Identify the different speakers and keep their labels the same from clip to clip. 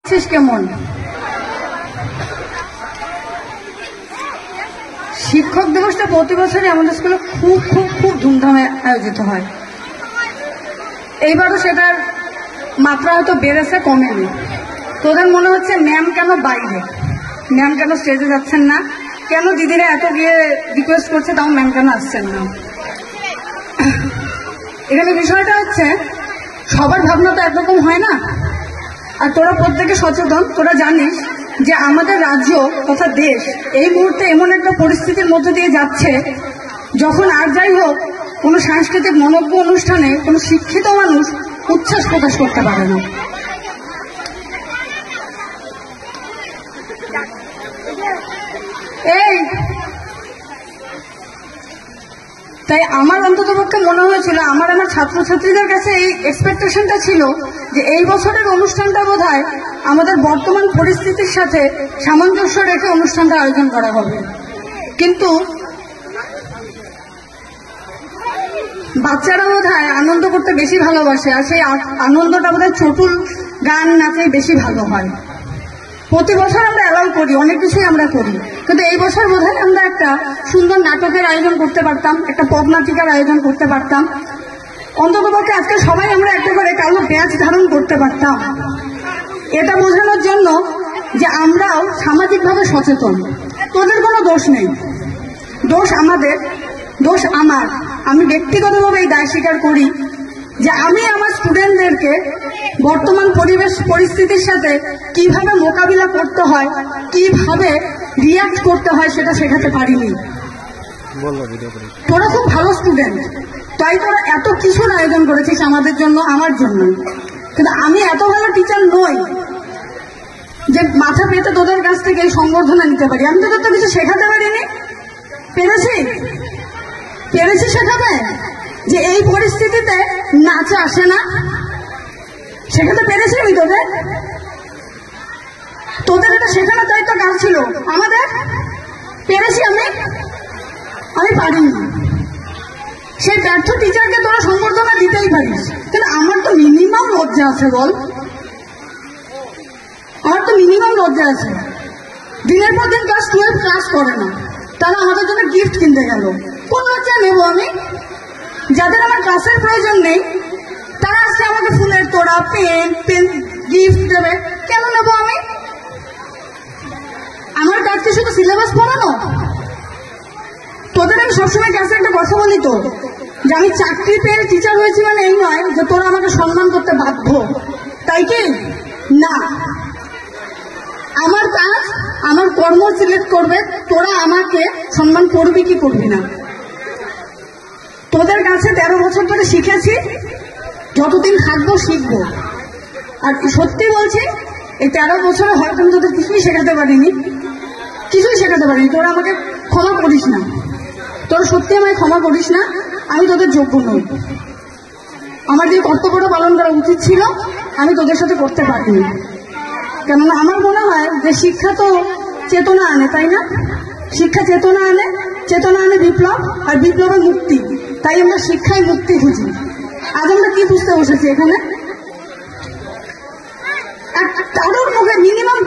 Speaker 1: কেমন শিক্ষক দিবসটা প্রতি বছরই আমাদের স্কুলে খুব খুব খুব ধুমধামে আয়োজিত হয়। এইবারও সেটার মাত্রা হয়তো বেড়েছে, কমেনি। তোদের মনে হচ্ছে ম্যাম কেন বাইরে, ম্যাম কেন স্টেজে যাচ্ছেন না, কেন দিদিরা এত গিয়ে রিকোয়েস্ট করছে তাও ম্যাম কেন আসছেন না। এখানে বিষয়টা হচ্ছে সবার ভাবনা তো একরকম হয় না। আর তোরা প্রত্যেকে সচেতন, তোরা জানিস যে আমাদের রাজ্য তথা দেশ এই মুহূর্তে এমন একটা পরিস্থিতির মধ্যে দিয়ে যাচ্ছে যখন আর যাই হোক কোনো সাংস্কৃতিক মনোজ্ঞ অনুষ্ঠানে কোনো শিক্ষিত মানুষ উচ্ছ্বাস প্রকাশ করতে পারে না। এই তাই আমার অন্ততপক্ষে মনে হয়েছিল, আমার ছাত্রছাত্রীদের কাছে এই এক্সপেকটেশনটা ছিল যে এই বছরের অনুষ্ঠানটা বোধহয় আমাদের বর্তমান পরিস্থিতির সাথে সামঞ্জস্য রেখে অনুষ্ঠানটা আয়োজন করা হবে। কিন্তু বাচ্চারা বোধহয় আনন্দ করতে বেশি ভালোবাসে, আর সেই আনন্দটা বোধহয় চটুল গান নাচে বেশি ভালো হয়। প্রতি বছর আমরা অ্যালাউ করি, অনেক কিছুই আমরা করি, কিন্তু এই বছর বোধহয় আমরা একটা সুন্দর নাটকের আয়োজন করতে পারতাম, একটা পপ নাটিকার আয়োজন করতে পারতাম, অন্ততপক্ষে আজকে সবাই আমরা একটা করে কালো ব্যাচ ধারণ করতে পারতাম। এটা বোঝানোর জন্য যে আমরাও সামাজিকভাবে সচেতন। তোদের কোনো দোষ নেই, দোষ আমাদের, দোষ আমার। আমি ব্যক্তিগতভাবে এই দায় স্বীকার করি যে আমি আমার স্টুডেন্টদেরকে বর্তমান পরিবেশ পরিস্থিতির সাথে কিভাবে মোকাবিলা করতে হয়, কিভাবে রিয়াক্ট করতে হয় সেটা শেখাতে পারিনি। তোরা খুব ভালো স্টুডেন্ট, তাই তোরা এত কিছুর আয়োজন করেছিস আমাদের জন্য, আমার জন্য। কিন্তু আমি এত ভালো টিচার নই যে মাথা পেতে তোদের কাছ থেকে এই সংবর্ধনা নিতে পারি। আমি তোদের তো কিছু শেখাতে পারিনি। পেরেছি শেখাতে যে এই পরিস্থিতিতে নাচ আসে না, শেখাতে পেরেছি আমি তোদের এটা শেখানোর দায়িত্ব কার ছিল? আমাদের। পেরেছি আমি পারিনি। সেই ব্যর্থ টিচারকে তোরা সংবর্ধনা দিতেই পারিস, কিন্তু আমার তো মিনিমাম লজ্জা আছে বল, আমার তো মিনিমাম লজ্জা আছে। দিনের পর দিন ক্লাস 12 ক্লাস করে না, তারা আমাদের জন্য গিফট কিনতে গেল। কোন লজ্জা নেবো আমি? যাদের আমার ক্লাসের প্রয়োজন নেই তারা আসছে আমাকে ফুলের তোড়া, পেন গিফট দেবে, কেন নেবো আমি? আমার কাজ কি শুধু সিলেবাস পড়ানো? তোদের আমি সবসময় ক্লাসে একটা কথা বলি তো, যে আমি চাকরি পেয়ে টিচার হয়েছি মানে এই নয় যে তোরা আমাকে সম্মান করতে বাধ্য, তাই কি না। আমার কাজ, আমার কর্ম সিলেক্ট করবে তোরা আমাকে সম্মান করবি কি করবি না। তোদের কাছে 13 বছর ধরে শিখেছি, যতদিন থাকবো শিখবো। আর সত্যি বলছি, এই 13 বছরে হয়তো আমি তোদের কিছুই শেখাতে পারিনি। তোরা আমাকে ক্ষমা করিস না, তোরা সত্যি আমায় ক্ষমা করিস না। আমি তোদের যোগ্য নই। আমার যে কর্তব্যটা পালন করা উচিত ছিল আমি তোদের সাথে করতে পারিনি। কেননা আমার মনে হয় যে শিক্ষা তো চেতনা আনে, তাই না? শিক্ষা চেতনা আনে বিপ্লব, আর বিপ্লবের মুক্তি। তাই আমরা শিক্ষায় মুক্তি খুঁজি। আজ আমরা কি বুঝতে বসেছি এখানে? কারোর মুখে মিনিমাম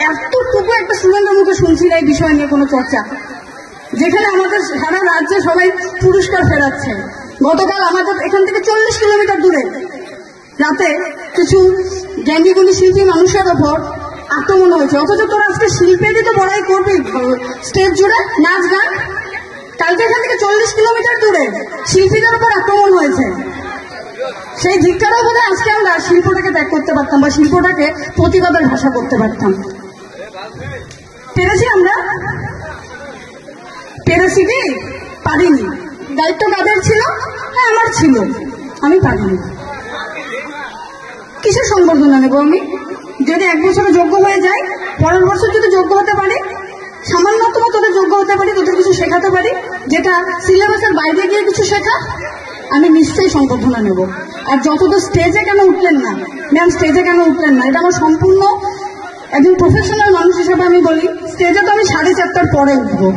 Speaker 1: এতটুকু একটা স্টুডেন্টের মুখে শুনছি না এই বিষয় নিয়ে কোনো চর্চা, যেখানে আমাদের সারা রাজ্যে সবাই পুরস্কার ফেরাচ্ছে। গতকাল আমাদের এখান থেকে 40 কিলোমিটার দূরে রাতে কিছু জ্ঞানীগুণী শিল্পী মানুষের ওপর আক্রমণ হয়েছে, অথচ তোরা আজকে শিল্পীদের তো বড়াই করবি স্টেজ জুড়ে, নাচ গান। কালকে এখান থেকে 40 কিলোমিটার দূরে শিল্পীদের উপর আক্রমণ হয়েছে। সেই ধিক্কারও বোধহয় আজকে আমরা শিল্পটাকে ত্যাগ করতে পারতাম, বা শিল্পটাকে প্রতিবাদের ভাষা করতে পারতাম। পেরেছি আমরা? পেরেছি কি? পারিনি। দায়িত্ব কাদের ছিল? হ্যাঁ আমার ছিল, আমি পারিনি। কিসের সংবর্ধনা নেব আমি? যদি এক বছরে যোগ্য হয়ে যায়, পরের বছর যদি যোগ্য হতে পারি, সামান্যতম তোদের যোগ্য হতে পারি, তোদের কিছু শেখাতে পারি যেটা সিলেবাসের বাইরে গিয়ে কিছু শেখা, আমি নিশ্চয়ই সংবর্ধনা নেব। আর যতদূর স্টেজে কেন উঠলেন না ম্যাম, স্টেজে কেন উঠলেন না, এটা আমার সম্পূর্ণ একজন প্রফেশনাল মানুষ হিসেবে আমি বলি, স্টেজে তো আমি 4:30টার পরে উঠবো।